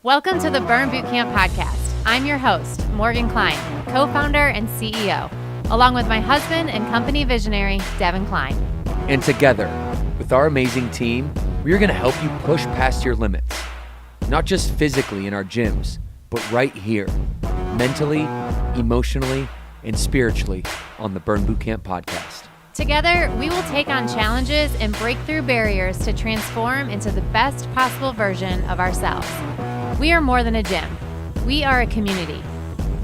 Welcome to the Burn Bootcamp podcast. I'm your host, Morgan Klein, co-founder and CEO, along with my husband and company visionary, Devin Klein. And together, with our amazing team, we are going to help you push past your limits, not just physically in our gyms, but right here, mentally, emotionally, and spiritually on the Burn Bootcamp podcast. Together, we will take on challenges and break through barriers to transform into the best possible version of ourselves. We are more than a gym. We are a community.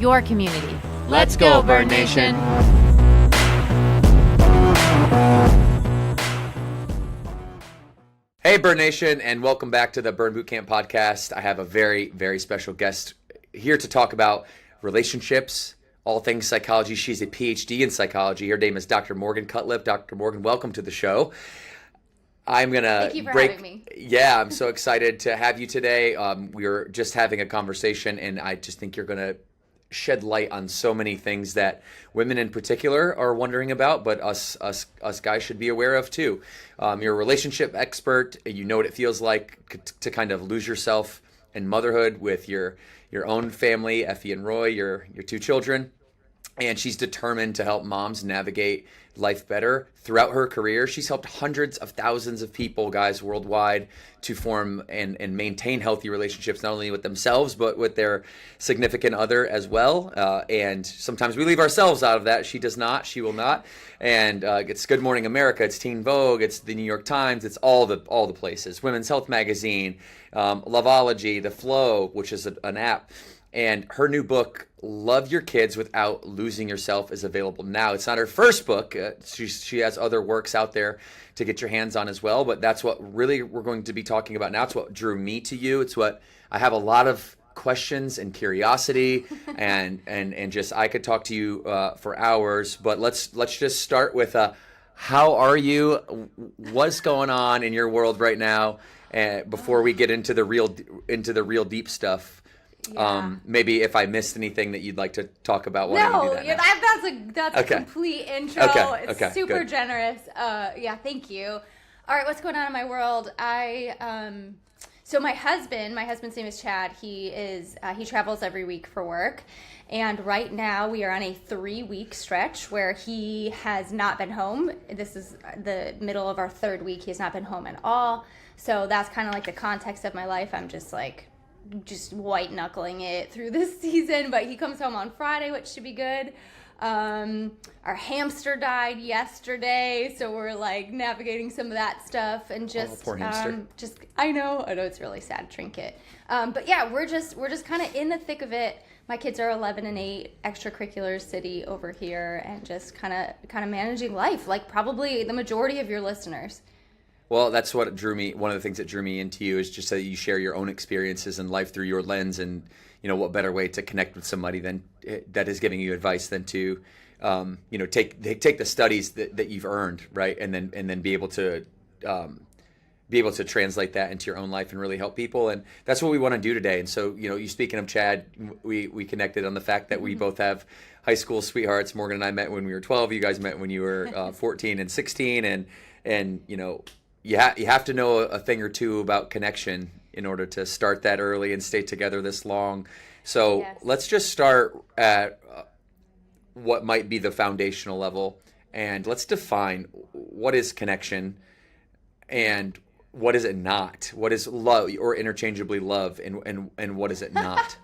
Your community. Let's go, Burn Nation. Hey, Burn Nation, and welcome back to the Burn Bootcamp podcast. I have a very, very special guest here to talk about relationships, all things psychology. She's a PhD in psychology. Her name is Dr. Morgan Cutlip. Dr. Morgan, welcome to the show. Thank you for having me. Yeah, I'm so excited to have you today. We were just having a conversation, and I just think you're going to shed light on so many things that women in particular are wondering about, but us guys should be aware of too. You're a relationship expert. You know what it feels like to kind of lose yourself in motherhood with your own family, Effie and Roy, your two children. And she's determined to help moms navigate life better. Throughout her career, she's helped hundreds of thousands of people, guys, worldwide to form and maintain healthy relationships, not only with themselves, but with their significant other as well. And sometimes we leave ourselves out of that. She does not. She will not. And it's Good Morning America. It's Teen Vogue. It's the New York Times. It's all the places. Women's Health Magazine, Loveology, The Flow, which is an app. And her new book, Love Your Kids Without Losing Yourself, is available now. It's not her first book. She has other works out there to get your hands on as well. But that's what really we're going to be talking about now. It's what drew me to you. It's what I have a lot of questions and curiosity, and just I could talk to you for hours. But let's just start with how are you? What's going on in your world right now? Before we get into the real deep stuff. Yeah. Maybe if I missed anything that you'd like to talk about, why don't you do that? That's Okay. a complete intro. Okay. It's super Good. generous. Thank you. All right, what's going on in my world? So my husband's name is Chad. He travels every week for work, and right now we are on a 3-week stretch where he has not been home. This is the middle of our 3rd week. He has not been home at all. So that's kind of like the context of my life. I'm just white knuckling it through this season, but he comes home on Friday, which should be good. Our hamster died yesterday, so we're like navigating some of that stuff and just poor hamster. I know it's really sad trinket. But yeah, we're just kind of in the thick of it. My kids are 11 and 8, extracurriculars city over here, and just kind of managing life like probably the majority of your listeners. Well, that's what drew me. One of the things that drew me into you is just that you share your own experiences in life through your lens, and what better way to connect with somebody than that is giving you advice than to, take the studies that you've earned, right, and then be able to translate that into your own life and really help people, and that's what we want to do today. And so, you speaking of Chad, we connected on the fact that we both have high school sweethearts. Morgan and I met when we were 12. You guys met when you were 14 and 16, and you have to know a thing or two about connection in order to start that early and stay together this long. So Yes. Let's just start at what might be the foundational level, and let's define what is connection and what is it not. What is love, or interchangeably love, and what is it not?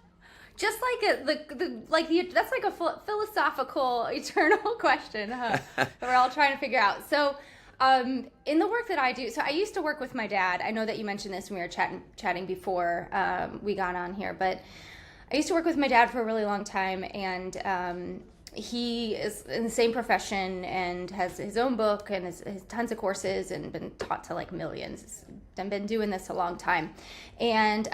Just like that's like a philosophical, eternal question, huh? that we're all trying to figure out. So, in the work that I do, so I used to work with my dad. I know that you mentioned this when we were chatting before we got on here, but I used to work with my dad for a really long time, and he is in the same profession and has his own book and has tons of courses and been taught to like millions and been doing this a long time. And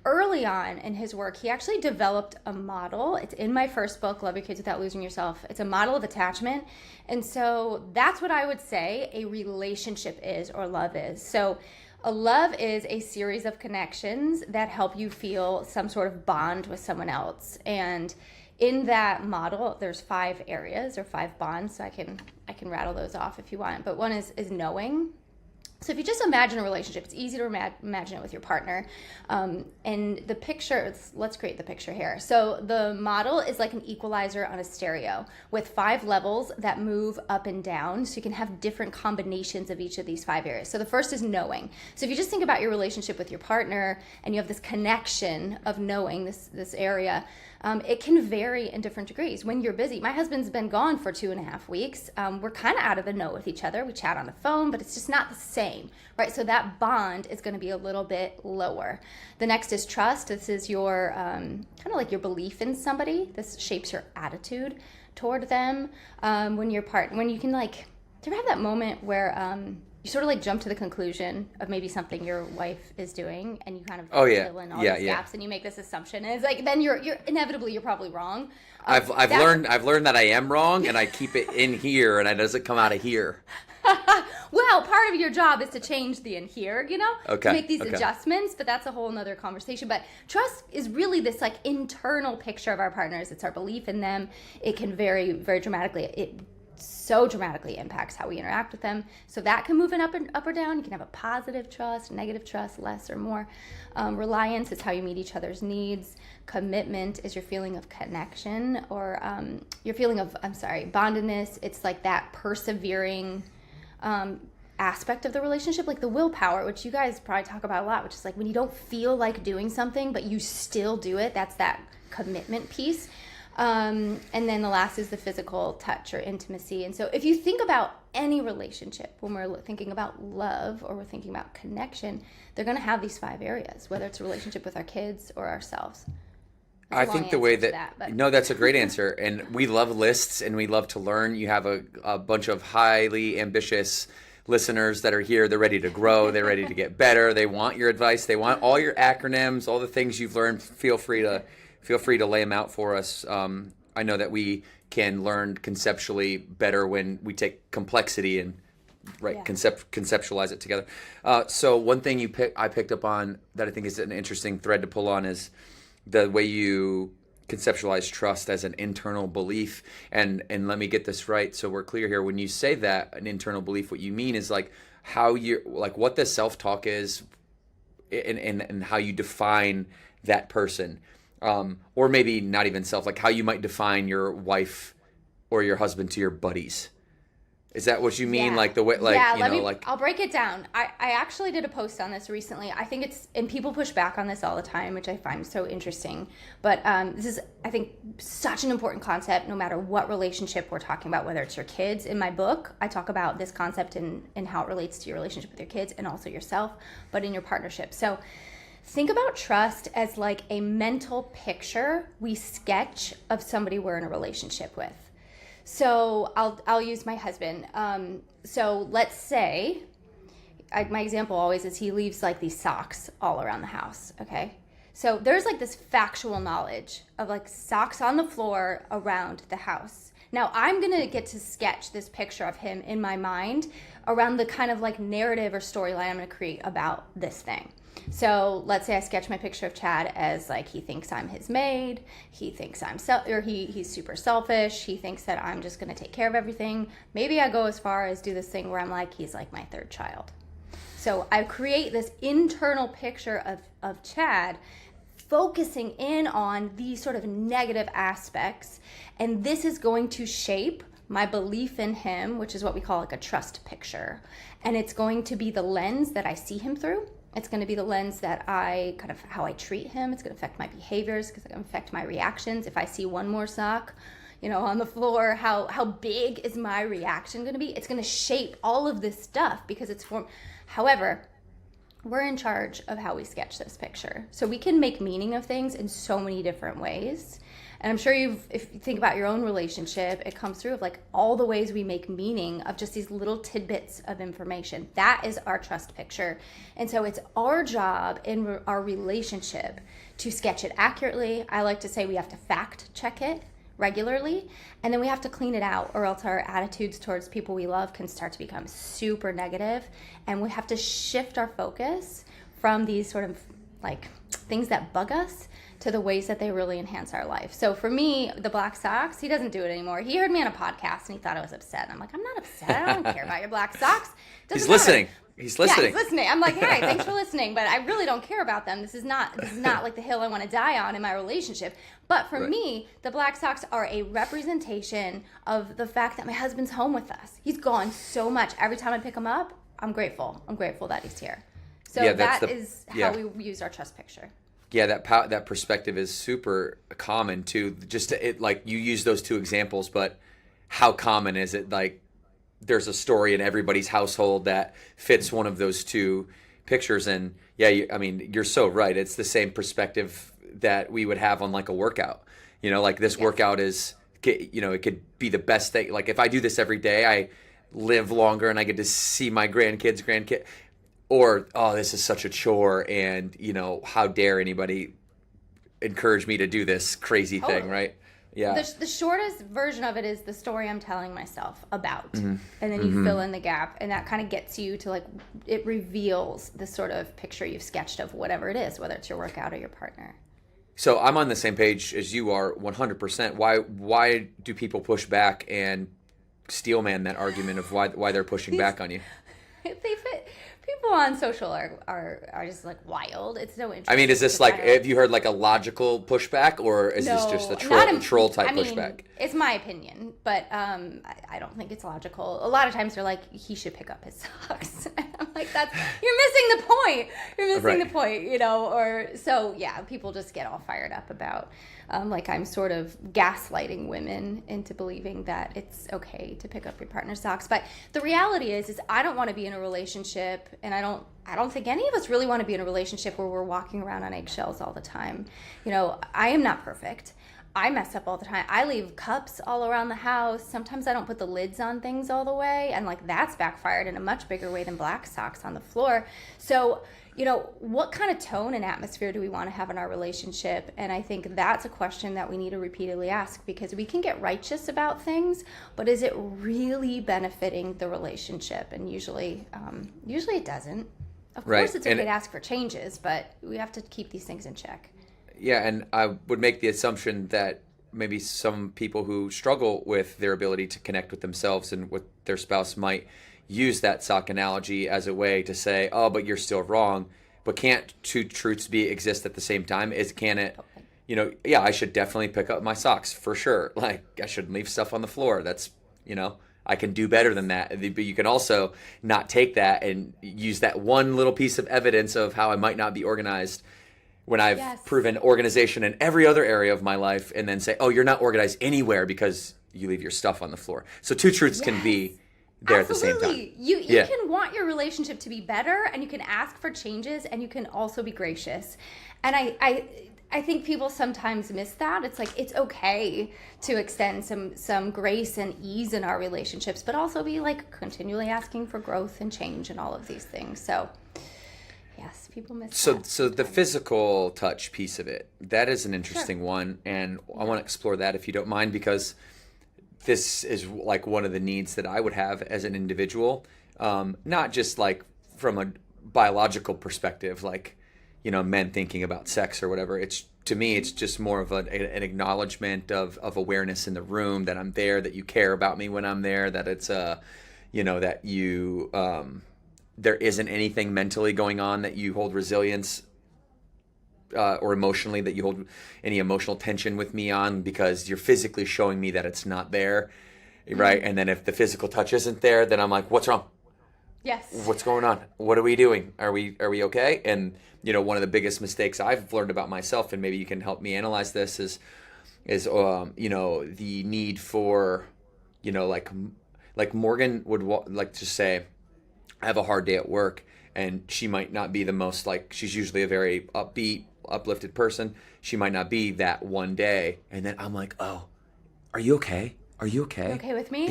early on in his work, he actually developed a model. It's in my first book, Love Your Kids Without Losing Yourself. It's a model of attachment. And so that's what I would say a relationship is, or love is. So a love is a series of connections that help you feel some sort of bond with someone else. And in that model, there's 5 areas or 5 bonds. So I can rattle those off if you want. But one is knowing. So if you just imagine a relationship, it's easy to imagine it with your partner. And the picture, let's create the picture here. So the model is like an equalizer on a stereo with 5 levels that move up and down. So you can have different combinations of each of these 5 areas. So the first is knowing. So if you just think about your relationship with your partner and you have this connection of knowing this area, it can vary in different degrees. When you're busy, my husband's been gone for 2.5 weeks. We're kind of out of the know with each other. We chat on the phone, but it's just not the same, right? So that bond is going to be a little bit lower. The next is trust. This is your kind of like your belief in somebody. This shapes your attitude toward them. When you can like, do you ever have that moment where you sort of like jump to the conclusion of maybe something your wife is doing, and you kind of fill in all these gaps, and you make this assumption, and it's like then you're inevitably you're probably wrong. I've learned that I am wrong, and I keep it in here, and it doesn't come out of here. Well, part of your job is to change the in here, Okay. to make these adjustments, but that's a whole nother conversation. But trust is really this like internal picture of our partners. It's our belief in them. It can vary very dramatically. It so dramatically impacts how we interact with them. So that can move up or down. You can have a positive trust, negative trust, less or more. Reliance is how you meet each other's needs. Commitment is your feeling of connection, or your feeling of, bondedness. It's like that persevering aspect of the relationship, like the willpower, which you guys probably talk about a lot, which is like when you don't feel like doing something, but you still do it. That's that commitment piece. And then the last is the physical touch or intimacy. And so if you think about any relationship, when we're thinking about love or we're thinking about connection, they're going to have these 5 areas, whether it's a relationship with our kids or ourselves. I think the way no, that's a great answer. And we love lists and we love to learn. You have a bunch of highly ambitious listeners that are here. They're ready to grow. They're ready to get better. They want your advice. They want all your acronyms, all the things you've learned. Feel free to lay them out for us. I know that we can learn conceptually better when we take complexity and conceptualize it together. So one thing I picked up on that I think is an interesting thread to pull on is the way you conceptualize trust as an internal belief. And let me get this right so we're clear here. When you say that, an internal belief, what you mean is like how you like what the self-talk is and how you define that person. Or maybe not even self, like how you might define your wife or your husband to your buddies. Is that what you mean? Yeah. Like the way, like, I'll break it down. I actually did a post on this recently. I think and people push back on this all the time, which I find so interesting. But this is, I think, such an important concept no matter what relationship we're talking about, whether it's your kids. In my book, I talk about this concept and how it relates to your relationship with your kids and also yourself, but in your partnership. So think about trust as like a mental picture we sketch of somebody we're in a relationship with. So I'll use my husband. So let's say, my example always is he leaves like these socks all around the house, okay? So there's like this factual knowledge of like socks on the floor around the house. Now I'm gonna get to sketch this picture of him in my mind around the kind of like narrative or storyline I'm gonna create about this thing. So let's say I sketch my picture of Chad as like he thinks I'm his maid, he thinks he's super selfish, he thinks that I'm just gonna take care of everything. Maybe I go as far as do this thing where I'm like, he's like my third child. So I create this internal picture of Chad focusing in on these sort of negative aspects, and this is going to shape my belief in him, which is what we call like a trust picture. And it's going to be the lens that I see him through. It's going to be the lens that how I treat him. It's going to affect my behaviors, because it's going to affect my reactions. If I see one more sock, on the floor, how big is my reaction going to be? It's going to shape all of this stuff because it's formed. However, we're in charge of how we sketch this picture. So we can make meaning of things in so many different ways. And I'm sure if you think about your own relationship, it comes through of like all the ways we make meaning of just these little tidbits of information. That is our trust picture. And so it's our job in our relationship to sketch it accurately. I like to say we have to fact check it regularly, and then we have to clean it out, or else our attitudes towards people we love can start to become super negative. And we have to shift our focus from these sort of like things that bug us to the ways that they really enhance our life. So for me, the black socks, he doesn't do it anymore. He heard me on a podcast and he thought I was upset. I'm like, I'm not upset. I don't care about your black socks. He's listening. He's Yeah, listening. he's listening. I'm like, hey, thanks for listening, but I really don't care about them. This is not like the hill I want to die on in my relationship. But for me, the black socks are a representation of the fact that my husband's home with us. He's gone so much. Every time I pick him up, I'm grateful. I'm grateful that he's here. So that is how we use our trust picture. Yeah, that perspective is super common too. Just like you use those two examples, but how common is it? Like, there's a story in everybody's household that fits one of those two pictures, and I mean, you're so right. It's the same perspective that we would have on like a workout. Like this workout is, it could be the best thing. Like if I do this every day, I live longer and I get to see my grandkid. Or, oh, this is such a chore, and, how dare anybody encourage me to do this crazy thing, right? Yeah. The shortest version of it is the story I'm telling myself about. And then you fill in the gap, and that kind of gets you to, like, it reveals the sort of picture you've sketched of whatever it is, whether it's your workout or your partner. So I'm on the same page as you are 100%. Why do people push back and steel man that argument of why they're pushing back on you? They fit. People on social are just like wild. It's so interesting. I mean, is this like, have you heard like a logical pushback, or is this just a troll type pushback? It's my opinion, but I don't think it's logical. A lot of times they're like, he should pick up his socks. I'm like, you're missing the point. You're missing the point, or so yeah, people just get all fired up about like I'm sort of gaslighting women into believing that it's okay to pick up your partner's socks. But the reality is I don't want to be in a relationship, and I don't think any of us really want to be in a relationship where we're walking around on eggshells all the time. I am not perfect. I mess up all the time. I leave cups all around the house. Sometimes I don't put the lids on things all the way, and like that's backfired in a much bigger way than black socks on the floor. So what kind of tone and atmosphere do we want to have in our relationship? And I think that's a question that we need to repeatedly ask, because we can get righteous about things, but is it really benefiting the relationship? And usually it doesn't. Of course, it's okay to ask for changes, but we have to keep these things in check. Yeah, and I would make the assumption that maybe some people who struggle with their ability to connect with themselves and with their spouse might use that sock analogy as a way to say, oh, but you're still wrong. But can't two truths exist at the same time? Can it, I should definitely pick up my socks for sure. Like, I shouldn't leave stuff on the floor. That's, I can do better than that. But you can also not take that and use that one little piece of evidence of how I might not be organized when I've proven organization in every other area of my life, and then say, oh, you're not organized anywhere because you leave your stuff on the floor. So two truths can be there at the same time. You can want your relationship to be better, and you can ask for changes, and you can also be gracious. And I think people sometimes miss that. It's like, it's okay to extend some grace and ease in our relationships, but also be like continually asking for growth and change and all of these things. So yes, people miss that. So the physical touch piece of it, that is an interesting one, and I want to explore that if you don't mind, because this is like one of the needs that I would have as an individual, not just like from a biological perspective, like, men thinking about sex or whatever. To me, it's just more of an acknowledgement of awareness in the room, that I'm there, that you care about me when I'm there, that it's that you there isn't anything mentally going on, that you hold resilience or emotionally, that you hold any emotional tension with me on, because you're physically showing me that it's not there, right? And then if the physical touch isn't there, then I'm like, what's wrong? Yes. What's going on? What are we doing? Are we okay? And one of the biggest mistakes I've learned about myself, and maybe you can help me analyze this, is the need for, like Morgan would like to say, I have a hard day at work, and she might not be the most, like, she's usually a very upbeat, uplifted person. She might not be that one day, and then I'm like, oh, are you okay? Are you okay? You okay with me?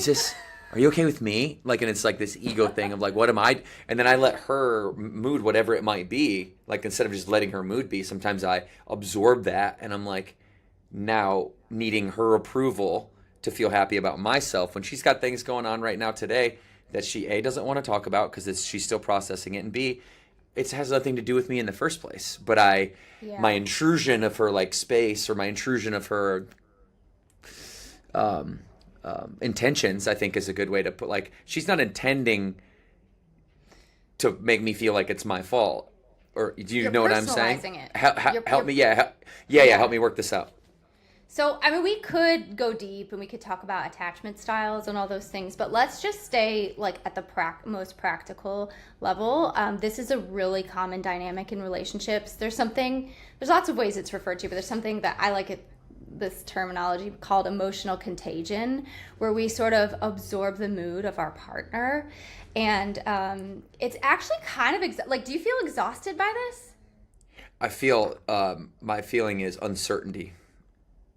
Are you okay with me? Like, and it's like this ego thing of like, what am I? And then I let her mood, whatever it might be, like, instead of just letting her mood be, sometimes I absorb that, and I'm like, now needing her approval to feel happy about myself when she's got things going on right now today that she A, doesn't want to talk about because she's still processing it, and B, it has nothing to do with me in the first place. But my intrusion of her like space, or my intrusion of her intentions, I think is a good way to put, like, she's not intending to make me feel like it's my fault. Or do you You're know what I'm saying? personalizing it. Help me. Yeah. Help me work this out. So, I mean, we could go deep and we could talk about attachment styles and all those things, but let's just stay like at the most practical level. This is a really common dynamic in relationships. There's lots of ways it's referred to, but there's something that I like this terminology called emotional contagion, where we sort of absorb the mood of our partner. And it's actually kind of, do you feel exhausted by this? I feel, my feeling is uncertainty.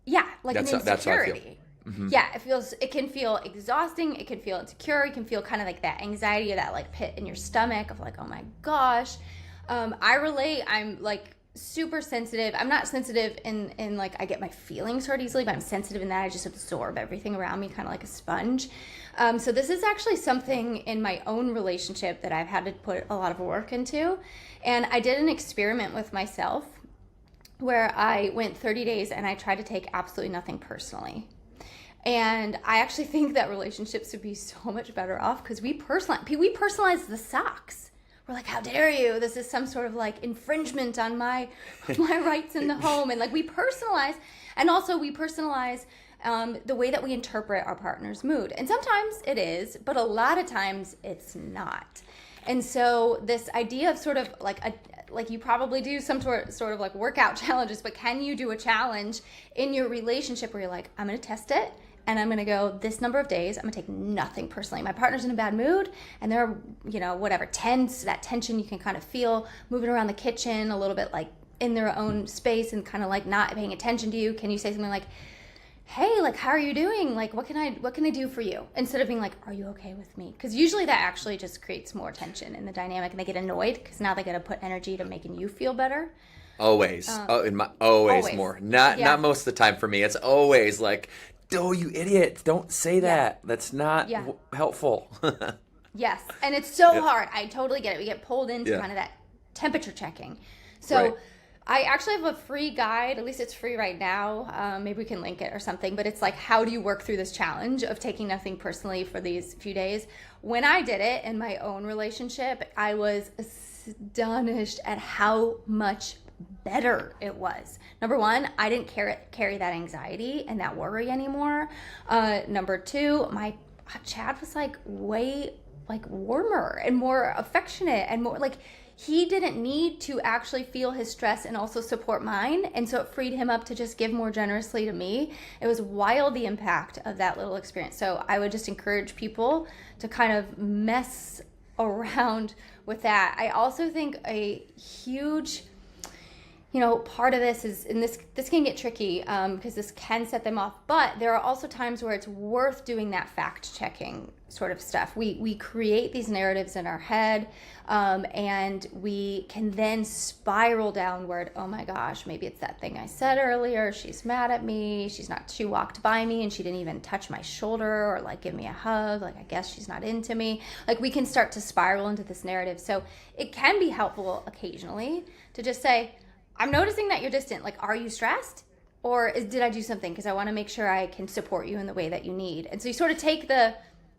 Yeah, like an insecurity. That's how I feel. Mm-hmm. Yeah, it can feel exhausting. It can feel insecure. You can feel kind of like that anxiety or that like pit in your stomach of like, oh my gosh. I relate. I'm like super sensitive. I'm not sensitive in like I get my feelings hurt easily, but I'm sensitive in that I just absorb everything around me kind of like a sponge. So this is actually something in my own relationship that I've had to put a lot of work into. And I did an experiment with myself where I went 30 days and I tried to take absolutely nothing personally. And I actually think that relationships would be so much better off because we personalize the socks. We're like, how dare you? This is some sort of like infringement on my rights in the home. And like we personalize, and also we personalize the way that we interpret our partner's mood. And sometimes it is, but a lot of times it's not. And so this idea of sort of like you probably do some sort of like workout challenges, but can you do a challenge in your relationship where you're like, I'm going to test it and I'm going to go this number of days. I'm going to take nothing personally. My partner's in a bad mood and they're, tense, that tension you can kind of feel moving around the kitchen a little bit like in their own space and kind of like not paying attention to you. Can you say something like, hey, like, how are you doing? Like, what can I do for you? Instead of being like, are you okay with me? Because usually that actually just creates more tension in the dynamic and they get annoyed because now they got to put energy to making you feel better. Always. Always more. Not most of the time for me. It's always like, oh, you idiot. Don't say that. That's not helpful. Yes. And it's so hard. I totally get it. We get pulled into kind of that temperature checking. So right. I actually have a free guide, at least it's free right now. Maybe we can link it or something, but it's like, how do you work through this challenge of taking nothing personally for these few days? When I did it in my own relationship, I was astonished at how much better it was. Number one, I didn't carry that anxiety and that worry anymore. Number two, my Chad was like way like warmer and more affectionate and more like, he didn't need to actually feel his stress and also support mine. And so it freed him up to just give more generously to me. It was wild, the impact of that little experience. So I would just encourage people to kind of mess around with that. I also think a huge, part of this is, and this can get tricky because this can set them off, but there are also times where it's worth doing that fact checking sort of stuff. We create these narratives in our head and we can then spiral downward. Oh my gosh, maybe it's that thing I said earlier. She's mad at me. She walked by me and she didn't even touch my shoulder or like give me a hug. Like, I guess she's not into me. Like, we can start to spiral into this narrative. So it can be helpful occasionally to just say, I'm noticing that you're distant. Like, are you stressed? Or did I do something? Because I want to make sure I can support you in the way that you need. And so you sort of take the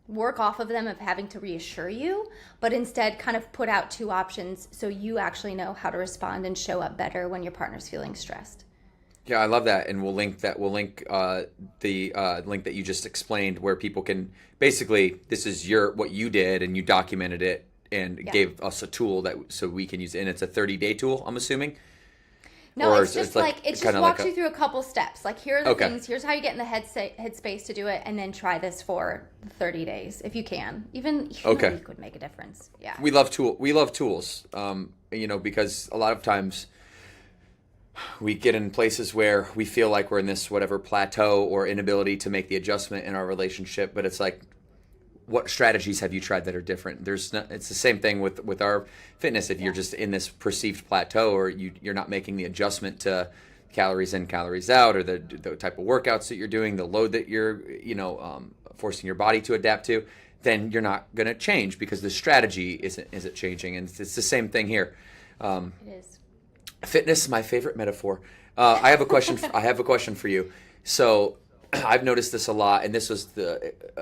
work off of them of having to reassure you, but instead kind of put out two options so you actually know how to respond and show up better when your partner's feeling stressed. Yeah, I love that. And we'll link the link that you just explained where people can basically, this is what you did and you documented it and gave us a tool so we can use it. And it's a 30-day tool, I'm assuming. No, it's just it just walks you through a couple steps. Like, here are the things. Here's how you get in the headspace to do it, and then try this for 30 days if you can. Even a week would make a difference. Yeah. We love tools. Because a lot of times we get in places where we feel like we're in this whatever plateau or inability to make the adjustment in our relationship, but it's like, what strategies have you tried that are different? It's the same thing with our fitness. If you're just in this perceived plateau, or you're not making the adjustment to calories in, calories out, or the type of workouts that you're doing, the load that you're forcing your body to adapt to, then you're not going to change because the strategy isn't changing. And it's the same thing here. It is. Fitness, my favorite metaphor. I have a question. I have a question for you. So, I've noticed this a lot, and this was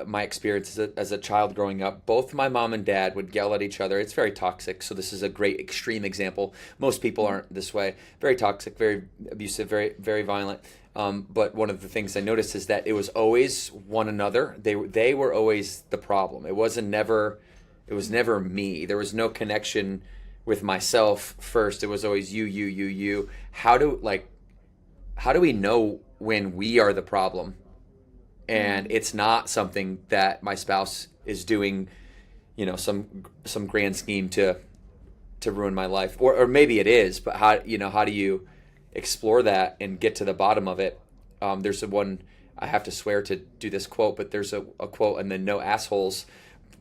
my experience as a child growing up. Both my mom and dad would yell at each other. It's very toxic, so this is a great extreme example. Most people aren't this way. Very toxic, very abusive, very, very violent. But one of the things I noticed is that it was always one another. They were always the problem. It was never me. There was no connection with myself first. It was always you. How do we know when we are the problem and it's not something that my spouse is doing, some grand scheme to ruin my life, or maybe it is, but how do you explore that and get to the bottom of it? There's one, I have to swear to do this quote, but there's a quote in the No Asshole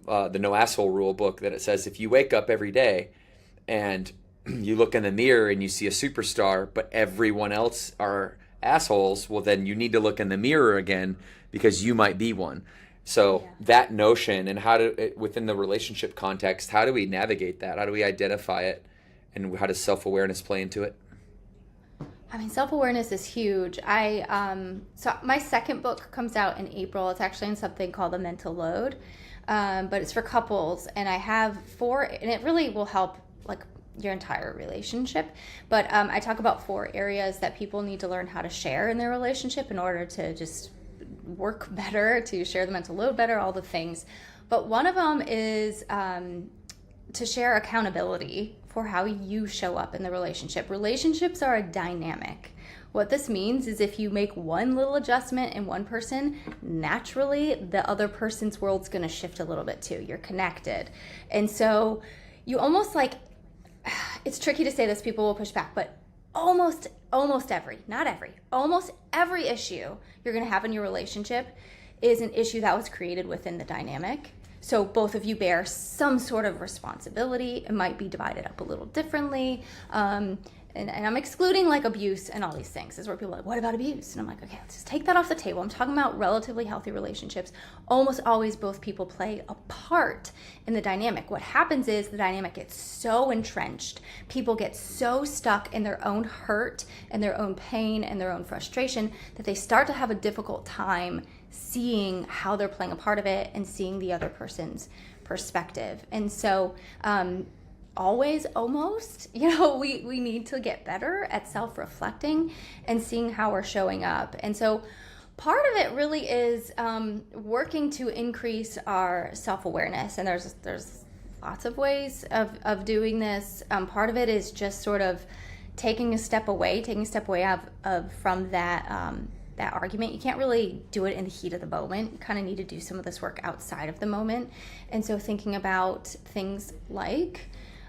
Rule book that it says, if you wake up every day and you look in the mirror and you see a superstar, but everyone else are assholes, well, then you need to look in the mirror again because you might be one. So that notion, and within the relationship context, how do we navigate that? How do we identify it? And how does self-awareness play into it? I mean, self-awareness is huge. So my second book comes out in April. It's actually in something called The Mental Load, but it's for couples. And I have 4, and it really will help your entire relationship. But I talk about 4 areas that people need to learn how to share in their relationship in order to just work better, to share the mental load better, all the things. But one of them is to share accountability for how you show up in the relationship. Relationships are a dynamic. What this means is if you make one little adjustment in one person, naturally the other person's world's going to shift a little bit too. You're connected. And so you almost it's tricky to say this, people will push back, but almost every issue you're going to have in your relationship is an issue that was created within the dynamic. So both of you bear some sort of responsibility. It might be divided up a little differently. And I'm excluding abuse and all these things. This is where people are like, what about abuse? And I'm like, okay, let's just take that off the table. I'm talking about relatively healthy relationships. Almost always both people play a part in the dynamic. What happens is the dynamic gets so entrenched. People get so stuck in their own hurt and their own pain and their own frustration that they start to have a difficult time seeing how they're playing a part of it and seeing the other person's perspective. And so, we need to get better at self-reflecting and seeing how we're showing up. And so part of it really is working to increase our self-awareness. And there's lots of ways of doing this. Part of it is just sort of taking a step away from that argument. You can't really do it in the heat of the moment. You kind of need to do some of this work outside of the moment. And so thinking about things like,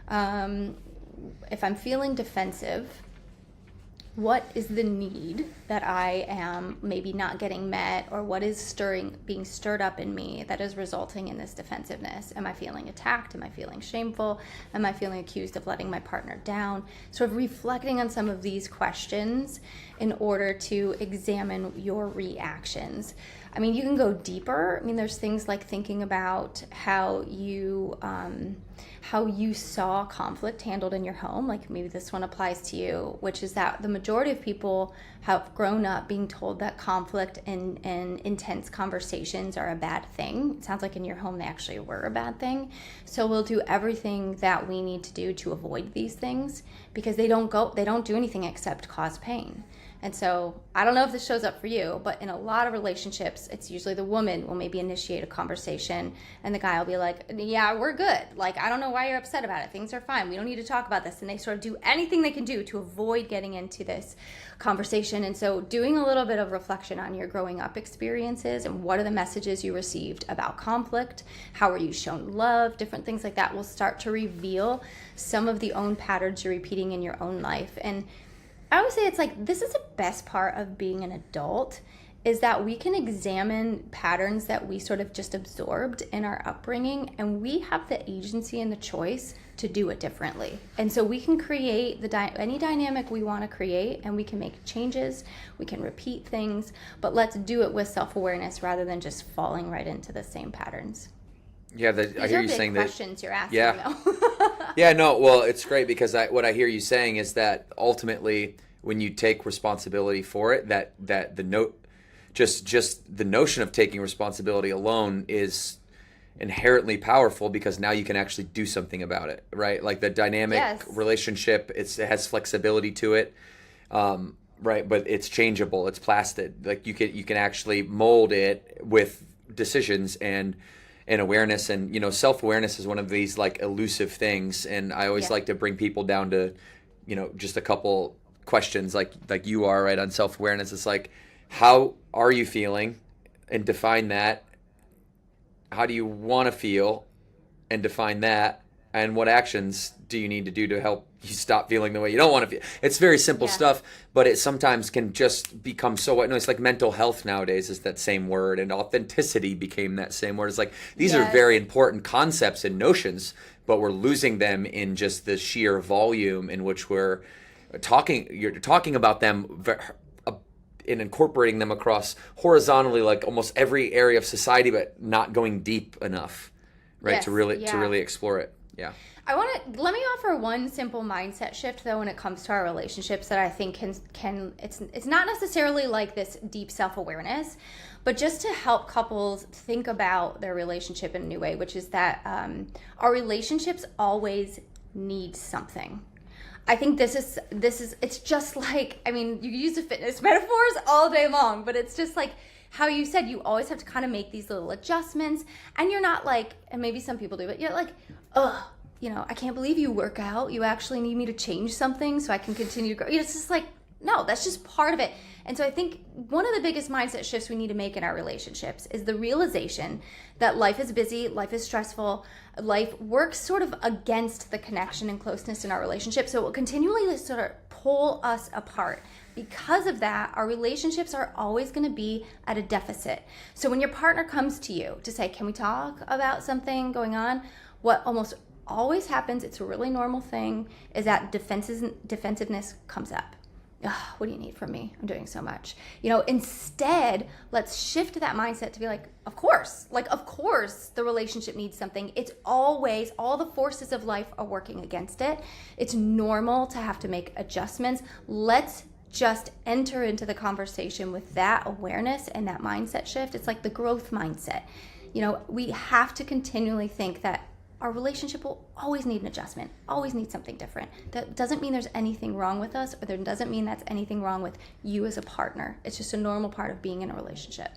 if I'm feeling defensive, what is the need that I am maybe not getting met, or what is being stirred up in me that is resulting in this defensiveness? Am I feeling attacked? Am I feeling shameful? Am I feeling accused of letting my partner down? Sort of reflecting on some of these questions in order to examine your reactions. I mean, you can go deeper. I mean, there's things like thinking about how you saw conflict handled in your home. Like maybe this one applies to you, which is that the majority of people have grown up being told that conflict and intense conversations are a bad thing. It sounds like in your home they actually were a bad thing. So we'll do everything that we need to do to avoid these things because they don't do anything except cause pain. And so I don't know if this shows up for you, but in a lot of relationships, it's usually the woman will maybe initiate a conversation and the guy will be like, yeah, we're good. I don't know why you're upset about it. Things are fine. We don't need to talk about this. And they sort of do anything they can do to avoid getting into this conversation. And so doing a little bit of reflection on your growing up experiences and what are the messages you received about conflict, how are you shown love, different things like that will start to reveal some of the own patterns you're repeating in your own life. And I always say this is the best part of being an adult is that we can examine patterns that we sort of just absorbed in our upbringing, and we have the agency and the choice to do it differently. And so we can create any dynamic we want to create, and we can make changes, we can repeat things, but let's do it with self-awareness rather than just falling right into the same patterns. Yeah, I hear you saying that. Questions you're asking. Yeah. Yeah, no, well, it's great because what I hear you saying is that ultimately when you take responsibility for it, that the note just the notion of taking responsibility alone is inherently powerful, because now you can actually do something about it, right? Like the dynamic relationship, it has flexibility to it, right? But it's changeable, it's plastic. Like you can actually mold it with decisions and awareness. And self-awareness is one of these like elusive things, and I always like to bring people down to just a couple questions like you are, right, on self-awareness. It's like, how are you feeling, and define that. How do you want to feel, and define that. And what actions do you need to do to help you stop feeling the way you don't want to feel? It's very simple stuff, but it sometimes can just become so white noise. Like mental health nowadays is that same word, and authenticity became that same word. It's like these are very important concepts and notions, but we're losing them in just the sheer volume in which we're talking. You're talking about them and incorporating them across horizontally, like almost every area of society, but not going deep enough, right? To really explore it. Yeah. Let me offer one simple mindset shift though when it comes to our relationships that I think can it's not necessarily like this deep self-awareness, but just to help couples think about their relationship in a new way, which is that our relationships always need something. I think this is it's just like, I mean, you use the fitness metaphors all day long, but it's just like how you said, you always have to kind of make these little adjustments, and you're not like, and maybe some people do, but you're like, I can't believe you work out. You actually need me to change something so I can continue to grow. It's just like, no, that's just part of it. And so I think one of the biggest mindset shifts we need to make in our relationships is the realization that life is busy, life is stressful, life works sort of against the connection and closeness in our relationship. So it will continually sort of pull us apart. Because of that, our relationships are always going to be at a deficit. So when your partner comes to you to say, can we talk about something going on? What almost always happens, it's a really normal thing, is that defensiveness comes up. What do you need from me? I'm doing so much. Instead, let's shift that mindset to be like, of course the relationship needs something. It's always, all the forces of life are working against it. It's normal to have to make adjustments. Let's just enter into the conversation with that awareness and that mindset shift. It's like the growth mindset. We have to continually think that our relationship will always need an adjustment, always need something different. That doesn't mean there's anything wrong with us, or there doesn't mean that's anything wrong with you as a partner. It's just a normal part of being in a relationship.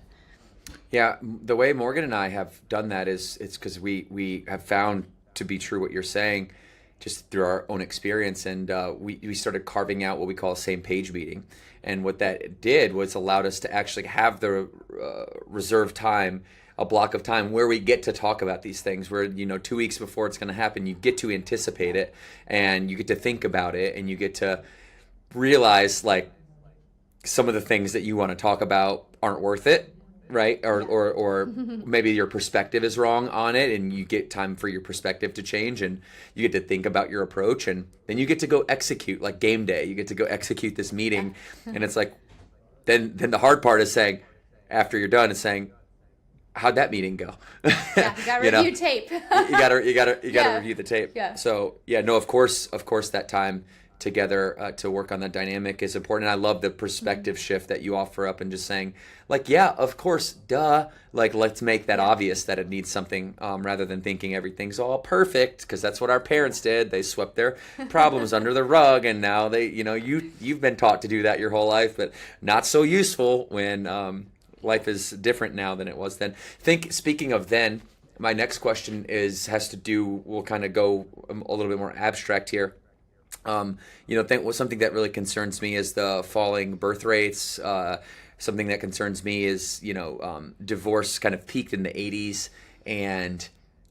Yeah, the way Morgan and I have done that is it's because we have found to be true what you're saying, just through our own experience, and we started carving out what we call a same page meeting. And what that did was allowed us to actually have the reserved time, a block of time where we get to talk about these things, where 2 weeks before it's going to happen, you get to anticipate it, and you get to think about it, and you get to realize like some of the things that you want to talk about aren't worth it, right? Or maybe your perspective is wrong on it, and you get time for your perspective to change, and you get to think about your approach, and then you get to go execute, like game day. You get to go execute this meeting, and it's like, then the hard part is saying, after you're done, is saying, how'd that meeting go? Yeah, you gotta review tape. you gotta review the tape. Yeah. So of course that time together to work on that dynamic is important. And I love the perspective shift that you offer up, and just saying like, yeah, of course, duh. Like, let's make that obvious that it needs something, rather than thinking everything's all perfect, because that's what our parents did. They swept their problems under the rug, and now you've been taught to do that your whole life, but not so useful when life is different now than it was then. Speaking of then, my next question we'll kind of go a little bit more abstract here. Something that really concerns me is the falling birth rates. Something that concerns me is, divorce kind of peaked in the 80s, and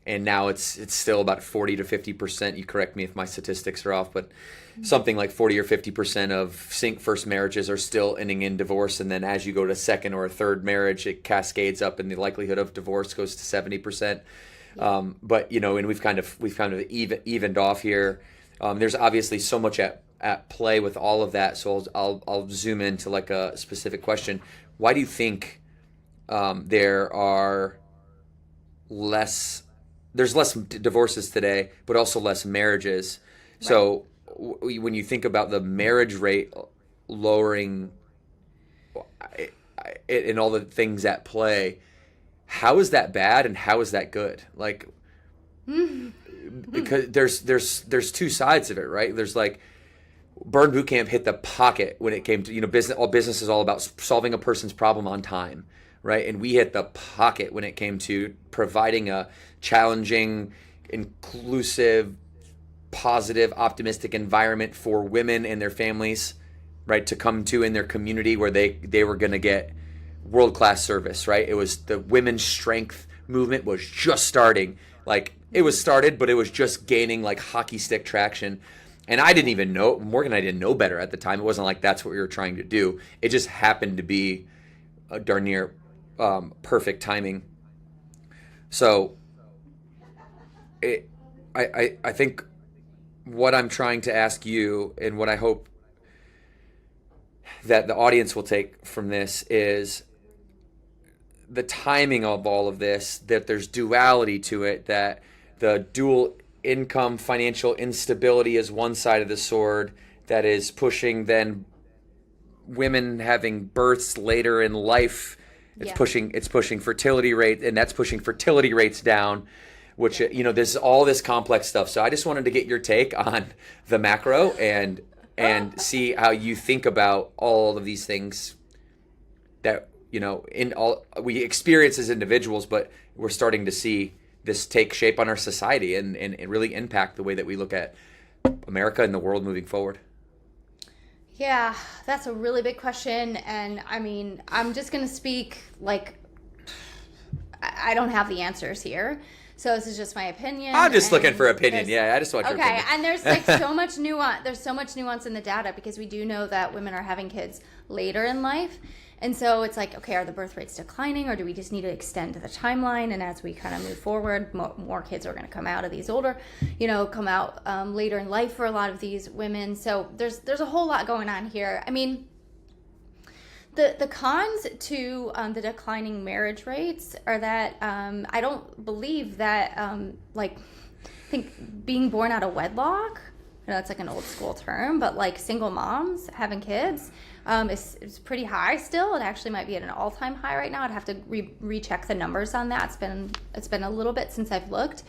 now it's still about 40 to 50%. You correct me if my statistics are off, but something like 40 or 50% of first marriages are still ending in divorce, and then as you go to second or a third marriage, it cascades up, and the likelihood of divorce goes to 70%. But and we've kind of evened off here. There's obviously so much at play with all of that, so I'll zoom into like a specific question. Why do you think there's less divorces today, but also less marriages? Right. So when you think about the marriage rate lowering, and all the things at play, how is that bad and how is that good? Like, because there's two sides of it, right? There's like Burn Boot Camp hit the pocket when it came to, business is all about solving a person's problem on time, right? And we hit the pocket when it came to providing a challenging, inclusive, positive, optimistic environment for women and their families, right, to come to in their community where they were going to get world-class service, right? It was the women's strength movement was just starting. Like, it was started, but it was just gaining like hockey stick traction. And I didn't even know, Morgan and I didn't know better at the time. It wasn't like that's what we were trying to do. It just happened to be a darn near perfect timing. So I think what I'm trying to ask you and what I hope that the audience will take from this is the timing of all of this, that there's duality to it, that the dual income financial instability is one side of the sword that is pushing then women having births later in life. It's pushing fertility rate, and that's pushing fertility rates down, which, there's all this complex stuff. So I just wanted to get your take on the macro and see how you think about all of these things that, in all we experience as individuals, but we're starting to see this take shape on our society and really impact the way that we look at America and the world moving forward. Yeah, that's a really big question. And I mean, I'm just going to speak like I don't have the answers here. So this is just my opinion. I'm just looking for opinion. Yeah, I just want your opinion. Okay, and there's like so much nuance. There's so much nuance in the data because we do know that women are having kids later in life. And so it's like, okay, are the birth rates declining, or do we just need to extend the timeline? And as we kind of move forward, more kids are going to come out of these older, come out later in life for a lot of these women. So there's a whole lot going on here. I mean, the cons to the declining marriage rates are that I don't believe that I think being born out of wedlock, it's like an old school term, but like single moms having kids is pretty high still. It actually might be at an all-time high right now. I'd have to recheck the numbers on that. It's been a little bit since I've looked.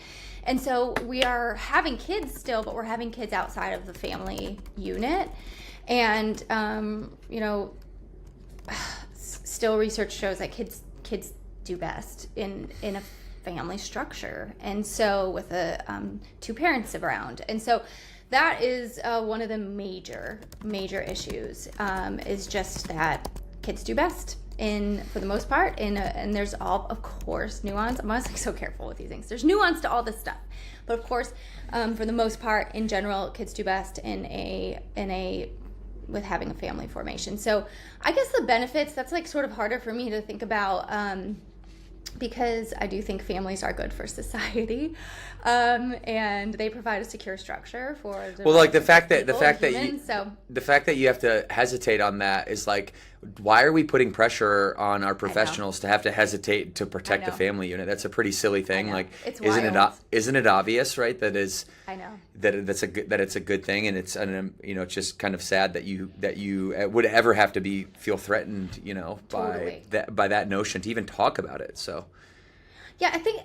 And so we are having kids still, but we're having kids outside of the family unit. And still research shows that kids do best in a family structure, and so with two parents around. And so that is one of the major issues, is just that kids do best for the most part, and there's all, of course, nuance. I'm always so careful with these things. There's nuance to all this stuff, but of course, for the most part, in general, kids do best with having a family formation. So I guess the benefits, that's like sort of harder for me to think about, because I do think families are good for society, and they provide a secure structure for the fact that you have to hesitate on that is like, why are we putting pressure on our professionals to have to hesitate to protect the family unit? That's a pretty silly thing. Like, isn't it obvious, right? That is, I know that it's a good thing, and it's it's just kind of sad that you would ever have to feel threatened, totally, by that notion to even talk about it. So yeah, I think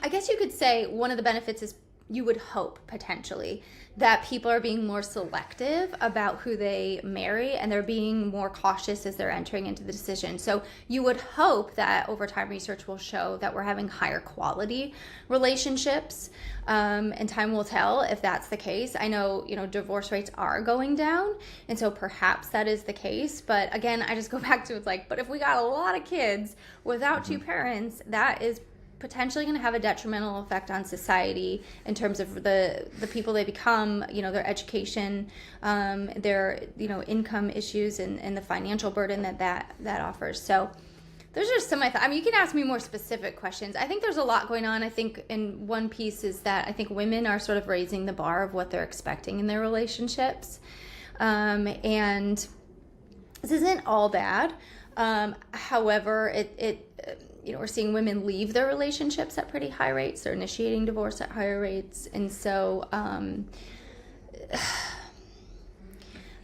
I guess you could say one of the benefits is you would hope potentially that people are being more selective about who they marry, and they're being more cautious as they're entering into the decision. So you would hope that over time research will show that we're having higher quality relationships, and time will tell if that's the case. I know, divorce rates are going down, and so perhaps that is the case. But again, I just go back to but if we got a lot of kids without two parents, that is potentially going to have a detrimental effect on society in terms of the people they become, their education, their income issues, and the financial burden that offers. So those are some of my thoughts. I mean, you can ask me more specific questions. I think there's a lot going on. I think in one piece is that I think women are sort of raising the bar of what they're expecting in their relationships, and this isn't all bad. However, we're seeing women leave their relationships at pretty high rates. They're initiating divorce at higher rates. And so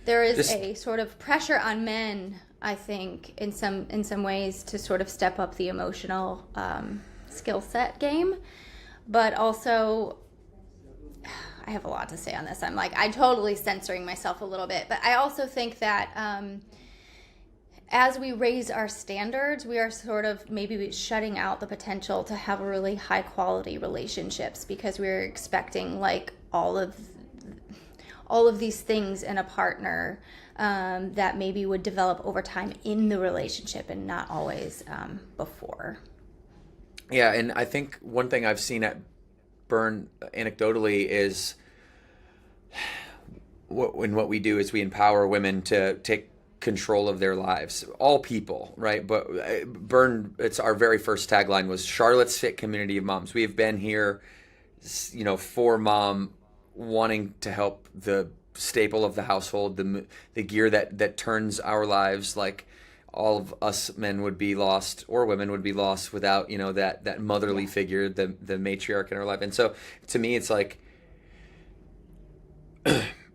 there is a sort of pressure on men I think, in some ways, to sort of step up the emotional skill set game. But also, I have a lot to say on this. I'm totally censoring myself a little bit. But I also think that as we raise our standards, we are sort of maybe shutting out the potential to have really high quality relationships, because we're expecting like all of these things in a partner that maybe would develop over time in the relationship and not always before. Yeah, and I think one thing I've seen at Burn anecdotally is what we do is we empower women to take control of their lives. All people, right? But Burn, it's our very first tagline was Charlotte's Fit Community of Moms. We have been here, for mom, wanting to help the staple of the household, the gear that turns our lives. Like, all of us men would be lost, or women would be lost, without that motherly figure, the matriarch in our life. And so to me, it's like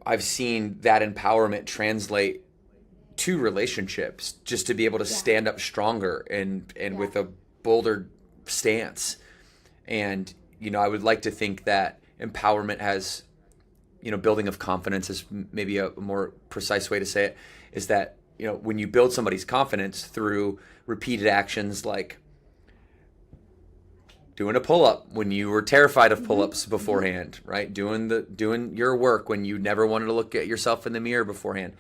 I've seen that empowerment translate to relationships, just to be able to stand up stronger and with a bolder stance. And I would like to think that empowerment has, building of confidence is maybe a more precise way to say it, is that when you build somebody's confidence through repeated actions, like doing a pull-up when you were terrified of pull-ups beforehand, right? Doing your work when you never wanted to look at yourself in the mirror beforehand.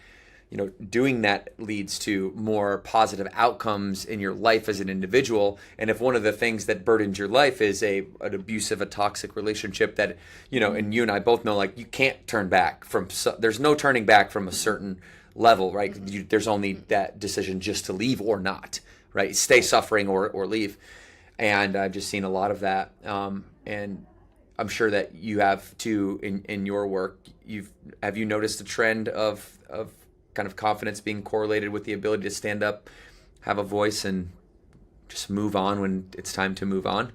Doing that leads to more positive outcomes in your life as an individual. And if one of the things that burdens your life is an abusive, a toxic relationship that, and you and I both know, like, you can't turn back there's no turning back from a certain level, right? There's only that decision just to leave or not, right? Stay suffering or leave. And I've just seen a lot of that. And I'm sure that you have too in your work. Have you noticed a trend of kind of confidence being correlated with the ability to stand up, have a voice, and just move on when it's time to move on?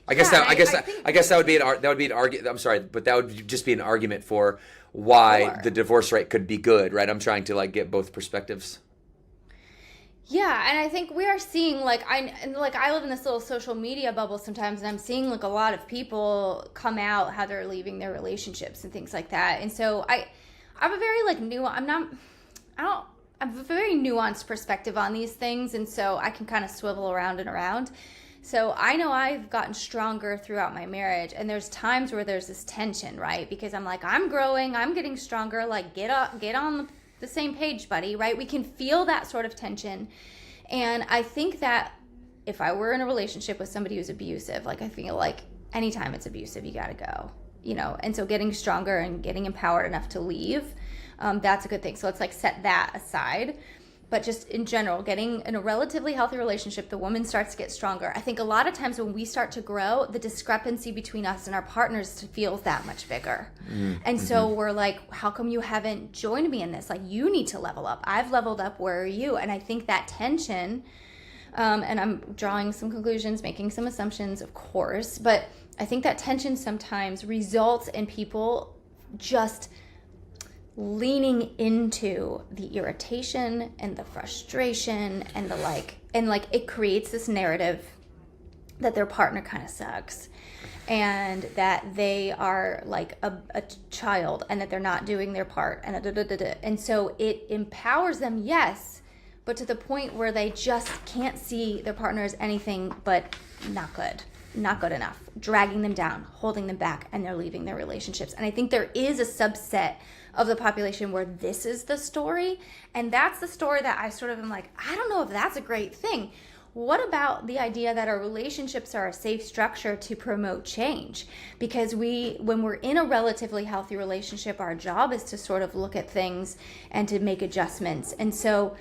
I guess that would be an argument. I'm sorry, but that would just be an argument for why the divorce rate could be good, right? I'm trying to get both perspectives. Yeah, and I think we are seeing I live in this little social media bubble sometimes, and I'm seeing a lot of people come out how they're leaving their relationships and things like that. And so I have a very I have a very nuanced perspective on these things, and so I can kind of swivel around and around. So I know I've gotten stronger throughout my marriage, and there's times where there's this tension, right? Because I'm growing, I'm getting stronger, get on the same page, buddy, right? We can feel that sort of tension. And I think that if I were in a relationship with somebody who's abusive, I feel like anytime it's abusive, you got to go, and so getting stronger and getting empowered enough to leave, that's a good thing. So let's set that aside. But just in general, getting in a relatively healthy relationship, the woman starts to get stronger. I think a lot of times when we start to grow, the discrepancy between us and our partners feels that much bigger. And so we're like, how come you haven't joined me in this? You need to level up. I've leveled up. Where are you? And I think that tension, and I'm drawing some conclusions, making some assumptions, of course, but I think that tension sometimes results in people just leaning into the irritation and the frustration and it creates this narrative that their partner kind of sucks, and that they are a child, and that they're not doing their part, and so it empowers them, yes, but to the point where they just can't see their partner as anything but not good enough, dragging them down, holding them back, and they're leaving their relationships. And I think there is a subset of the population where this is the story, and that's the story that I sort of am I don't know if that's a great thing. What about the idea that our relationships are a safe structure to promote change? Because when we're in a relatively healthy relationship, our job is to sort of look at things and to make adjustments. And so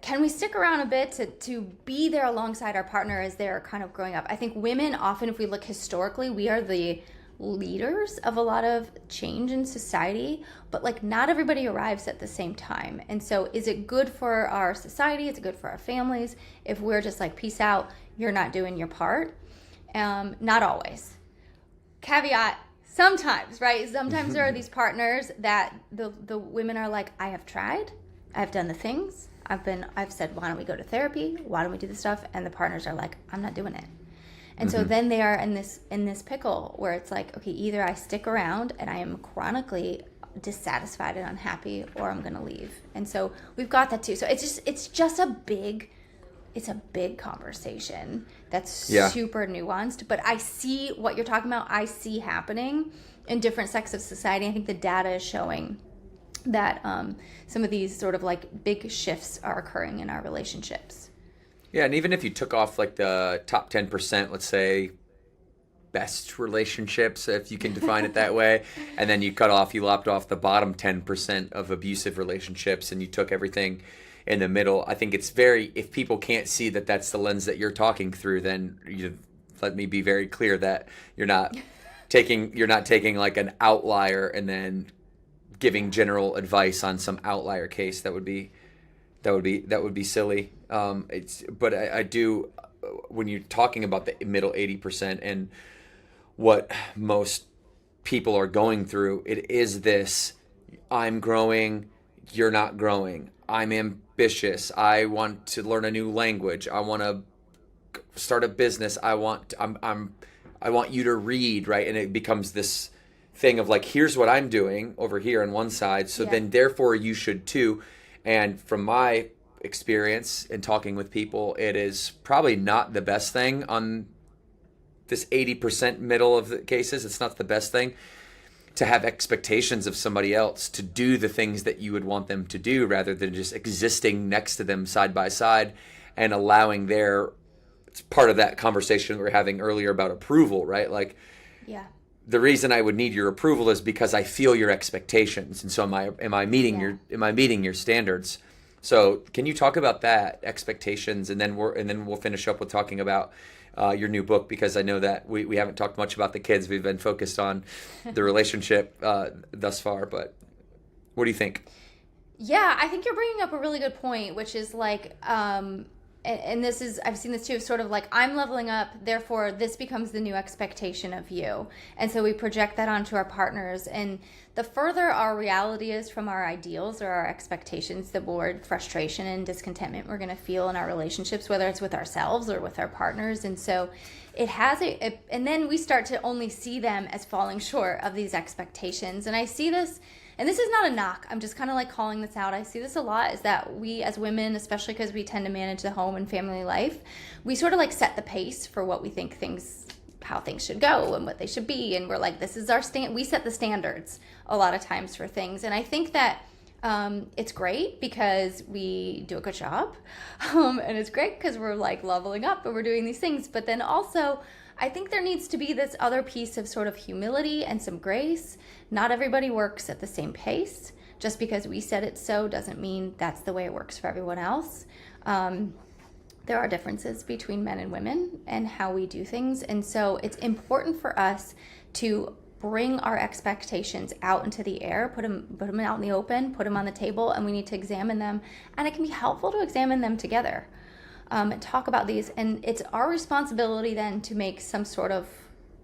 can we stick around a bit to be there alongside our partner as they're kind of growing up? I think women often, if we look historically, we are the leaders of a lot of change in society, but not everybody arrives at the same time. And so is it good for our society? Is it good for our families if we're just peace out, you're not doing your part? Not always. Caveat, sometimes, right? Sometimes there are these partners that the women are I have tried, I've done the things, I've said, why don't we go to therapy? Why don't we do this stuff? And the partners are like, I'm not doing it. And so then they are in this pickle where it's like, okay, either I stick around and I am chronically dissatisfied and unhappy, or I'm going to leave. And so we've got that too. So it's just a big conversation that's super nuanced, but I see what you're talking about. I see happening in different sects of society. I think the data is showing that some of these sort of like big shifts are occurring in our relationships. Yeah, and even if you took off like the top 10%, let's say, best relationships, if you can define it that way, and then you lopped off the bottom 10% of abusive relationships, and you took everything in the middle, I think it's if people can't see that that's the lens that you're talking through, then let me be very clear that you're not taking like an outlier and then giving general advice on some outlier case. That would be silly. But I do, when you're talking about the middle 80% and what most people are going through, it is this: I'm growing, you're not growing. I'm ambitious. I want to learn a new language. I want to start a business. I want you to read, right? And it becomes this thing of like, here's what I'm doing over here on one side, so then therefore you should too. And from my experience in talking with people, it is probably not the best thing on this 80% middle of the cases. It's not the best thing to have expectations of somebody else to do the things that you would want them to do, rather than just existing next to them side by side and allowing it's part of that conversation we were having earlier about approval, right? Like, the reason I would need your approval is because I feel your expectations. And so am I meeting your standards? So can you talk about that, expectations, and then we'll finish up with talking about your new book, because I know that we haven't talked much about the kids. We've been focused on the relationship thus far, but what do you think? Yeah, I think you're bringing up a really good point, which is like, and this is, I've seen this too, sort of like, I'm leveling up, therefore this becomes the new expectation of you. And so we project that onto our partners. And the further our reality is from our ideals or our expectations, the more frustration and discontentment we're going to feel in our relationships, whether it's with ourselves or with our partners. And so it has and then we start to only see them as falling short of these expectations. And I see this, and this is not a knock, I'm just kind of like calling this out. I see this a lot, is that we as women, especially because we tend to manage the home and family life, we sort of like set the pace for what we think how things should go and what they should be. And we're like, this is our we set the standards a lot of times for things. And I think that it's great because we do a good job. And it's great because we're like leveling up and we're doing these things. But then also, I think there needs to be this other piece of sort of humility and some grace. Not everybody works at the same pace. Just because we said it so doesn't mean that's the way it works for everyone else. There are differences between men and women and how we do things. And so it's important for us to bring our expectations out into the air, put them out in the open, put them on the table, and we need to examine them. And it can be helpful to examine them together. And talk about these, and it's our responsibility then to make some sort of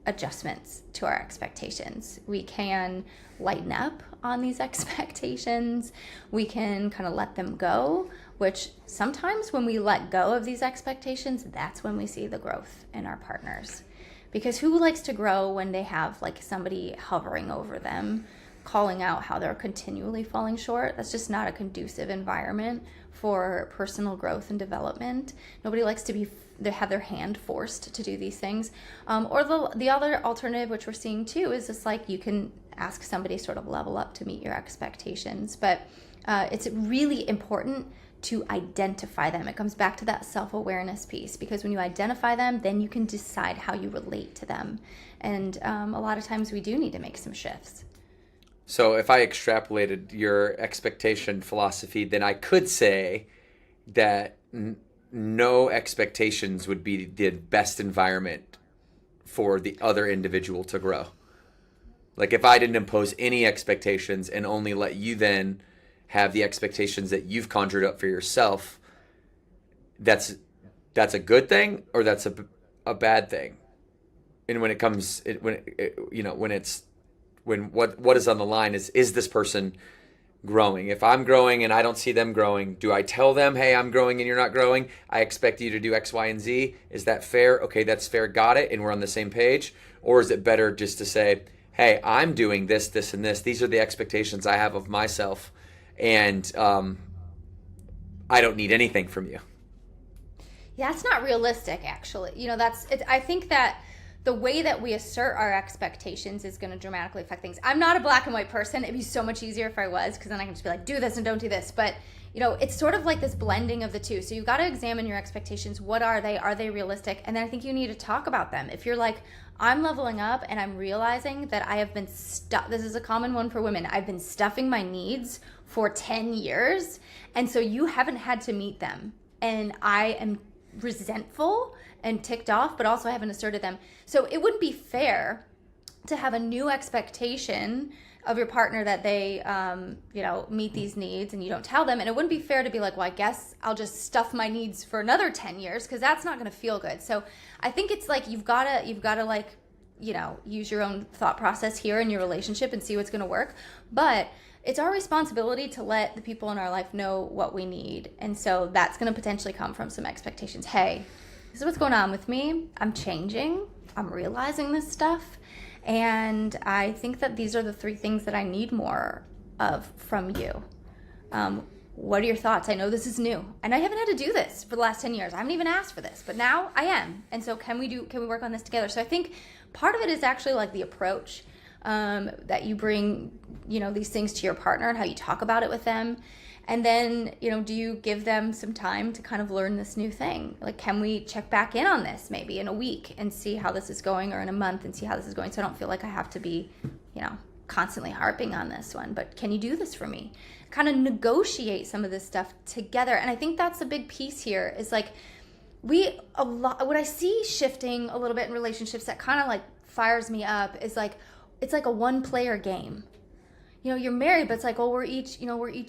adjustments to our expectations. We can lighten up on these expectations. We can kind of let them go, which sometimes when we let go of these expectations, that's when we see the growth in our partners. Because who likes to grow when they have like somebody hovering over them, calling out how they're continually falling short? That's just not a conducive environment for personal growth and development. Nobody likes to have their hand forced to do these things. Or the other alternative, which we're seeing too, is just like you can ask somebody sort of level up to meet your expectations. But it's really important to identify them. It comes back to that self-awareness piece, because when you identify them, then you can decide how you relate to them. And a lot of times we do need to make some shifts. So if I extrapolated your expectation philosophy, then I could say that no expectations would be the best environment for the other individual to grow. Like if I didn't impose any expectations and only let you then have the expectations that you've conjured up for yourself, that's a good thing or that's a bad thing. And when it comes, when what is on the line is this person growing. If I'm growing and I don't see them growing, do I tell them, hey, I'm growing and you're not growing? I expect you to do X, Y, and Z. Is that fair? Okay, that's fair. Got it. And we're on the same page. Or is it better just to say, hey, I'm doing this, this, and this. These are the expectations I have of myself. And I don't need anything from you. Yeah, it's not realistic, actually. I think that the way that we assert our expectations is going to dramatically affect things. I'm not a black and white person. It'd be so much easier if I was, because then I can just be like, do this and don't do this. But, it's sort of like this blending of the two. So you've got to examine your expectations. What are they? Are they realistic? And then I think you need to talk about them. If you're like, I'm leveling up and I'm realizing that I have been this is a common one for women. I've been stuffing my needs for 10 years. And so you haven't had to meet them. And I am resentful and ticked off, but also haven't asserted them. So it wouldn't be fair to have a new expectation of your partner that they, meet these needs and you don't tell them. And it wouldn't be fair to be like, well, I guess I'll just stuff my needs for another 10 years because that's not going to feel good. So I think it's like you've got to like, use your own thought process here in your relationship and see what's going to work. But it's our responsibility to let the people in our life know what we need. And so that's going to potentially come from some expectations. Hey, this is what's going on with me. I'm changing. I'm realizing this stuff. And I think that these are the 3 things that I need more of from you. What are your thoughts? I know this is new. And I haven't had to do this for the last 10 years. I haven't even asked for this, but now I am. And so can we work on this together? So I think part of it is actually like the approach that you bring, these things to your partner and how you talk about it with them. And then, do you give them some time to kind of learn this new thing? Like, can we check back in on this maybe in a week and see how this is going, or in a month and see how this is going, so I don't feel like I have to be, constantly harping on this one. But can you do this for me? Kind of negotiate some of this stuff together. And I think that's a big piece here is like what I see shifting a little bit in relationships that kind of like fires me up is like, it's like a 1-player game. You're married, but it's like, we're each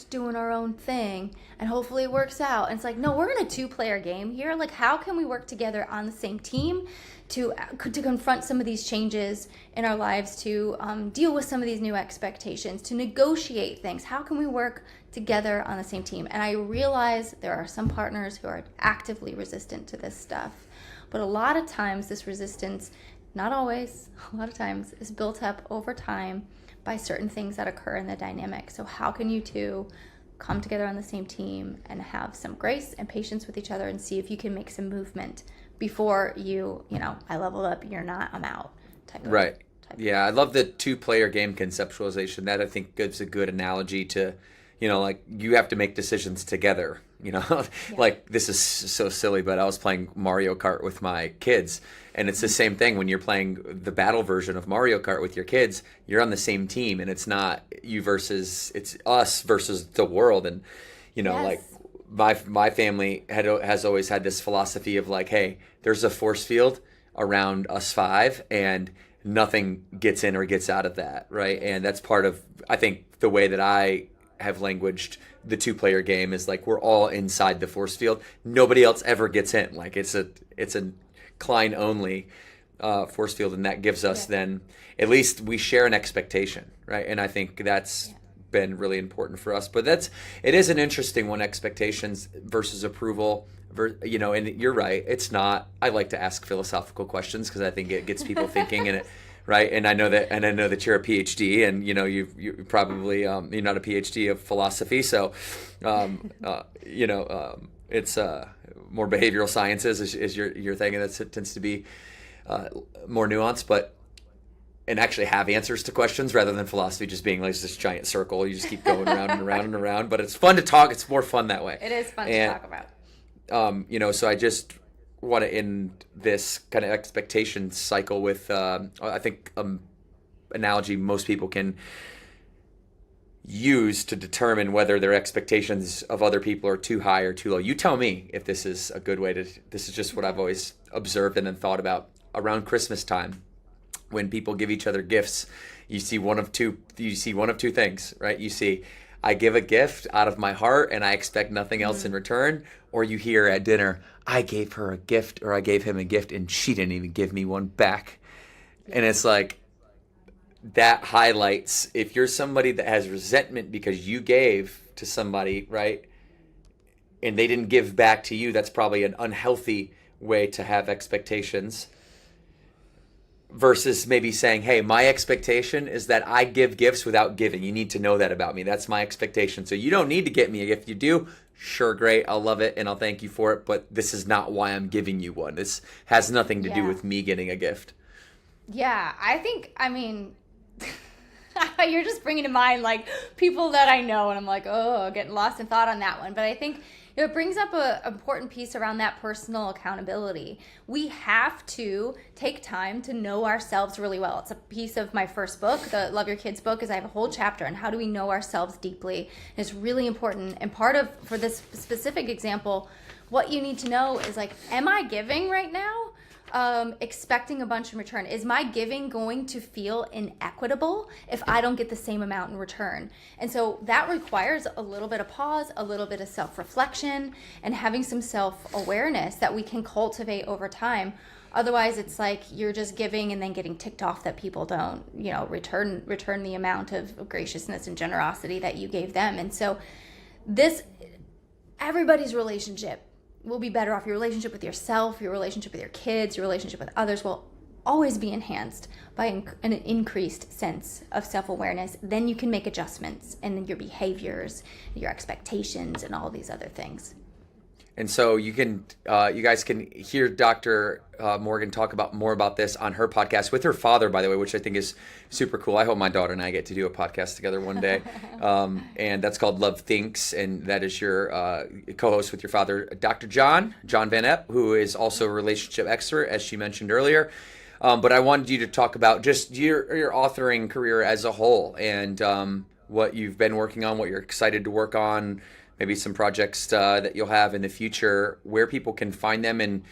doing our own thing and hopefully it works out. And it's like, no, we're in a 2-player game here. Like, how can we work together on the same team to confront some of these changes in our lives, to deal with some of these new expectations, to negotiate things? How can we work together on the same team? And I realize there are some partners who are actively resistant to this stuff. But a lot of times this resistance, not always, a lot of times, is built up over time by certain things that occur in the dynamic. So how can you two come together on the same team and have some grace and patience with each other and see if you can make some movement before I leveled up, you're not, I'm out. Right. Yeah, I love the 2-player game conceptualization. That I think gives a good analogy to, like you have to make decisions together. Yeah. Like this is so silly, but I was playing Mario Kart with my kids. And it's the same thing when you're playing the battle version of Mario Kart with your kids. You're on the same team, and it's not you versus, it's us versus the world. And Yes. like my family has always had this philosophy of like, hey, there's a force field around us 5, and nothing gets in or gets out of that, right? And that's part of, I think, the way that I have languaged the 2-player game is like we're all inside the force field. Nobody else ever gets in. Like it's a Klein only force field, and that gives us then at least we share an expectation, right? And I think that's been really important for us. But it is an interesting one, expectations versus approval. And you're right. It's not. I like to ask philosophical questions because I think it gets people thinking, and it right. And I know that you're a PhD, and you probably you're not a PhD of philosophy, so it's more behavioral sciences is your thing, and that tends to be more nuanced, and actually have answers to questions rather than philosophy just being like this giant circle. You just keep going around and around and around, but it's fun to talk. It's more fun that way. It is fun to talk about. So I just want to end this kind of expectation cycle with, I think, analogy most people can use to determine whether their expectations of other people are too high or too low. You tell me if this is a good way this is just what I've always observed and then thought about around Christmas time. When people give each other gifts, you see one of two things, right? You see, I give a gift out of my heart and I expect nothing else in return. Or you hear at dinner, I gave her a gift or I gave him a gift and she didn't even give me one back. And it's like, that highlights, if you're somebody that has resentment because you gave to somebody, right, and they didn't give back to you, that's probably an unhealthy way to have expectations. Versus maybe saying, hey, my expectation is that I give gifts without giving. You need to know that about me. That's my expectation. So you don't need to get me a gift. You do, sure, great. I'll love it and I'll thank you for it. But this is not why I'm giving you one. This has nothing to do with me getting a gift. Yeah, I mean, you're just bringing to mind like people that I know, and I'm like, oh, getting lost in thought on that one. But I think it brings up an important piece around that personal accountability. We have to take time to know ourselves really well. It's a piece of my first book, the Love Your Kids book, is I have a whole chapter on how do we know ourselves deeply. And it's really important. And part of, for this specific example, what you need to know is like, am I giving right now? Expecting a bunch in return? Is my giving going to feel inequitable if I don't get the same amount in return? And so that requires a little bit of pause, a little bit of self-reflection, and having some self-awareness that we can cultivate over time. Otherwise, it's like you're just giving and then getting ticked off that people don't, return the amount of graciousness and generosity that you gave them. And so everybody's relationship will be better off. Your relationship with yourself, your relationship with your kids, your relationship with others will always be enhanced by an increased sense of self-awareness. Then you can make adjustments in your behaviors, your expectations, and all these other things. And so you guys can hear Dr. Morgan talk more about this on her podcast with her father, by the way, which I think is super cool. I hope my daughter and I get to do a podcast together one day. And that's called Love Thinks. And that is your co-host with your father, Dr. John Van Epp, who is also a relationship expert, as she mentioned earlier. But I wanted you to talk about just your authoring career as a whole and what you've been working on, what you're excited to work on, maybe some projects that you'll have in the future, where people can find them. And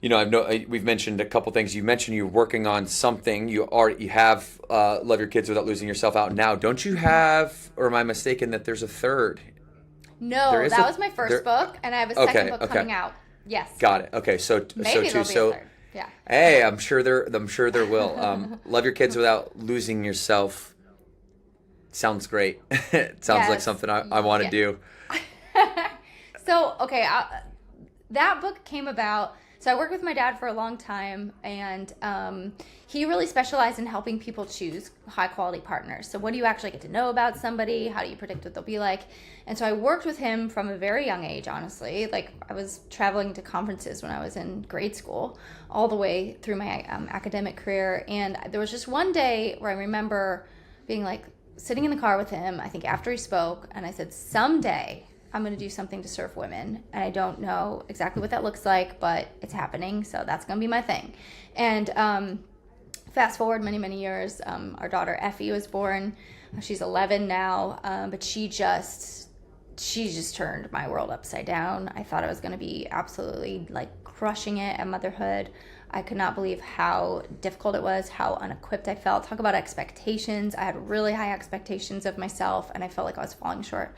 we've mentioned a couple things. You mentioned you're working on something. You have Love Your Kids Without Losing Yourself out now. Don't you have, or am I mistaken that there's a third? No, that was my first book, and I have a second book coming out. Yes. Got it. Okay, so maybe so there'll be a third. Yeah. Hey, I'm sure there will. Love Your Kids Without Losing Yourself sounds great. It sounds like something I want to do. So, okay, that book came about. So I worked with my dad for a long time, and he really specialized in helping people choose high-quality partners. So what do you actually get to know about somebody? How do you predict what they'll be like? And so I worked with him from a very young age, honestly. Like, I was traveling to conferences when I was in grade school, all the way through my academic career. And there was just one day where I remember being like, sitting in the car with him, I think after he spoke, and I said, someday I'm going to do something to serve women. And I don't know exactly what that looks like, but it's happening. So that's going to be my thing. And fast forward many, many years, our daughter Effie was born. She's 11 now, but she just turned my world upside down. I thought I was going to be absolutely like crushing it at motherhood. I could not believe how difficult it was, how unequipped I felt. Talk about expectations. I had really high expectations of myself, and I felt like I was falling short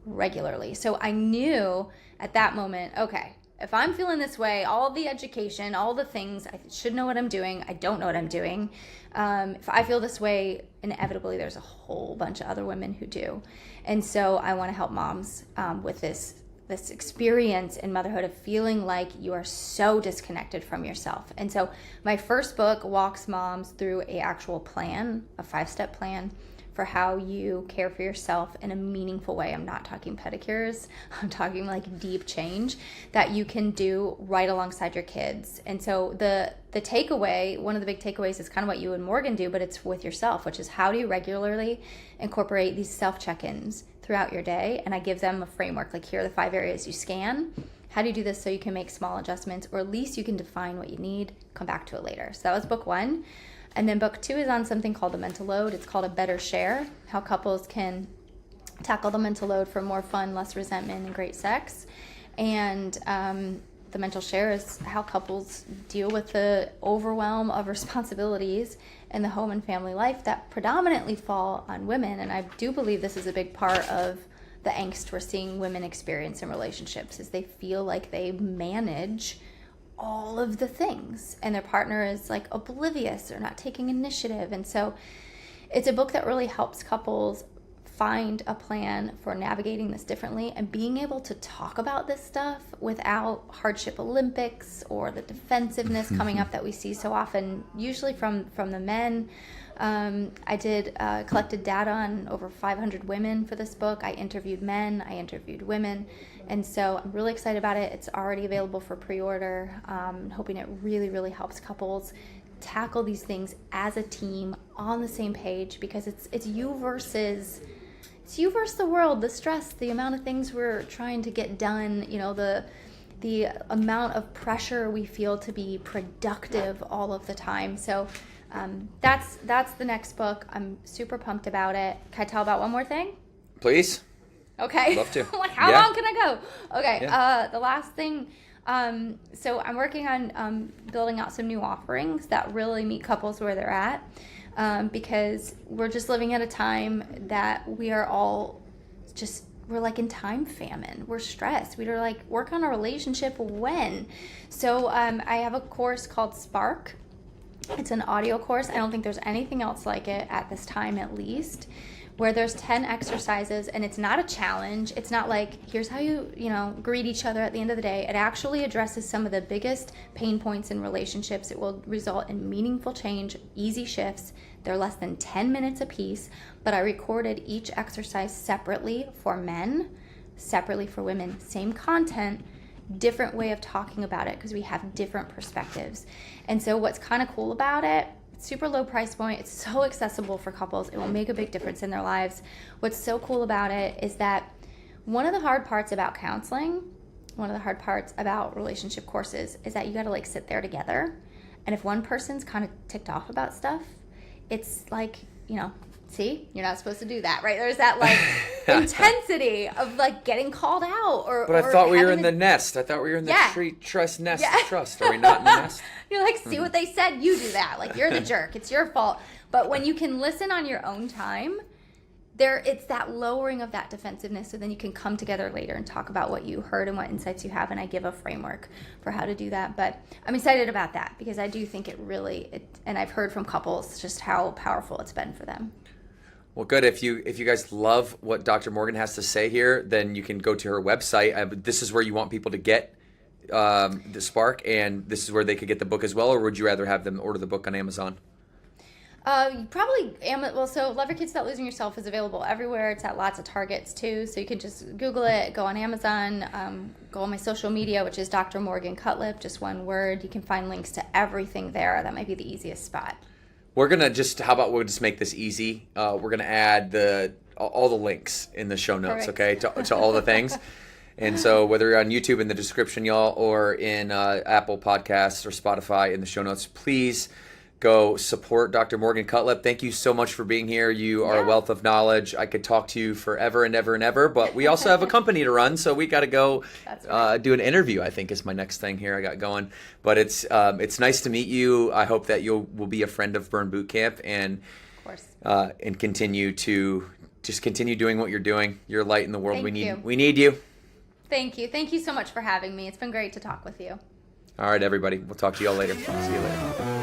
regularly. So I knew at that moment, okay, if I'm feeling this way, all the education, all the things, I should know what I'm doing. I don't know what I'm doing. If I feel this way, inevitably there's a whole bunch of other women who do. And so I want to help moms with this experience in motherhood of feeling like you are so disconnected from yourself. And so my first book walks moms through an actual plan, a 5-step plan for how you care for yourself in a meaningful way. I'm not talking pedicures. I'm talking like deep change that you can do right alongside your kids. And so the takeaway, one of the big takeaways is kind of what you and Morgan do, but it's with yourself, which is how do you regularly incorporate these self-check-ins throughout your day? And I give them a framework, like here are the 5 areas you scan. How do you do this so you can make small adjustments, or at least you can define what you need, come back to it later. So that was book 1. And then book 2 is on something called the mental load. It's called A Better Share, how couples can tackle the mental load for more fun, less resentment, and great sex. And the mental share is how couples deal with the overwhelm of responsibilities in the home and family life that predominantly fall on women. And I do believe this is a big part of the angst we're seeing women experience in relationships, is they feel like they manage all of the things and their partner is like oblivious or not taking initiative. And so it's a book that really helps couples find a plan for navigating this differently and being able to talk about this stuff without hardship Olympics or the defensiveness coming up that we see so often, usually from the men. I collected data on over 500 women for this book. I interviewed men, I interviewed women, and so I'm really excited about it. It's already available for pre-order. Hoping it really, really helps couples tackle these things as a team on the same page, because it's you versus the world, the stress, the amount of things we're trying to get done, the amount of pressure we feel to be productive all of the time. So that's the next book. I'm super pumped about it. Can I tell about one more thing? Please. Okay. Love to. Like, how long can I go? Okay. Yeah. The last thing. So I'm working on building out some new offerings that really meet couples where they're at. Because we're just living at a time that we are all we're like in time famine. We're stressed. We're like, work on a relationship when? So I have a course called Spark. It's an audio course. I don't think there's anything else like it at this time, at least, where there's 10 exercises, and it's not a challenge. It's not like, here's how you greet each other at the end of the day. It actually addresses some of the biggest pain points in relationships. It will result in meaningful change, easy shifts. They're less than 10 minutes a piece, but I recorded each exercise separately for men, separately for women. Same content, different way of talking about it, because we have different perspectives. And so what's kind of cool about it, super low price point, it's so accessible for couples, it will make a big difference in their lives. What's so cool about it is that one of the hard parts about counseling, one of the hard parts about relationship courses, is that you got to like sit there together, and if one person's kind of ticked off about stuff, it's like, see, you're not supposed to do that, right? There's that like intensity of like getting called out But I thought we were in the nest. I thought we were in the tree trust nest of trust. Are we not in the nest? You're like, see what they said, you do that. Like, you're the jerk. It's your fault. But when you can listen on your own time, it's that lowering of that defensiveness, so then you can come together later and talk about what you heard and what insights you have, and I give a framework for how to do that. But I'm excited about that, because I do think and I've heard from couples just how powerful it's been for them. Well, good. If you guys love what Dr. Morgan has to say here, then you can go to her website. This is where you want people to get the Spark, and this is where they could get the book as well, or would you rather have them order the book on Amazon? Probably so Love Your Kids Without Losing Yourself is available everywhere. It's at lots of Targets too, so you can just Google it, go on Amazon, go on my social media, which is Dr. Morgan Cutlip, just one word. You can find links to everything there. That might be the easiest spot. We'll just make this easy. We're gonna add all the links in the show notes, Perfect. Okay, to all the things. And so whether you're on YouTube in the description, y'all, or in Apple Podcasts or Spotify in the show notes, please go support Dr. Morgan Cutlip. Thank you so much for being here. You are a wealth of knowledge. I could talk to you forever and ever and ever, but we also have a company to run, so we got to go do an interview, I think is my next thing here I got going. But it's nice to meet you. I hope that will be a friend of Burn Boot Camp, and continue doing what you're doing. You're a light in the world. We need you. Thank you. Thank you so much for having me. It's been great to talk with you. All right, everybody. We'll talk to you all later. See you later.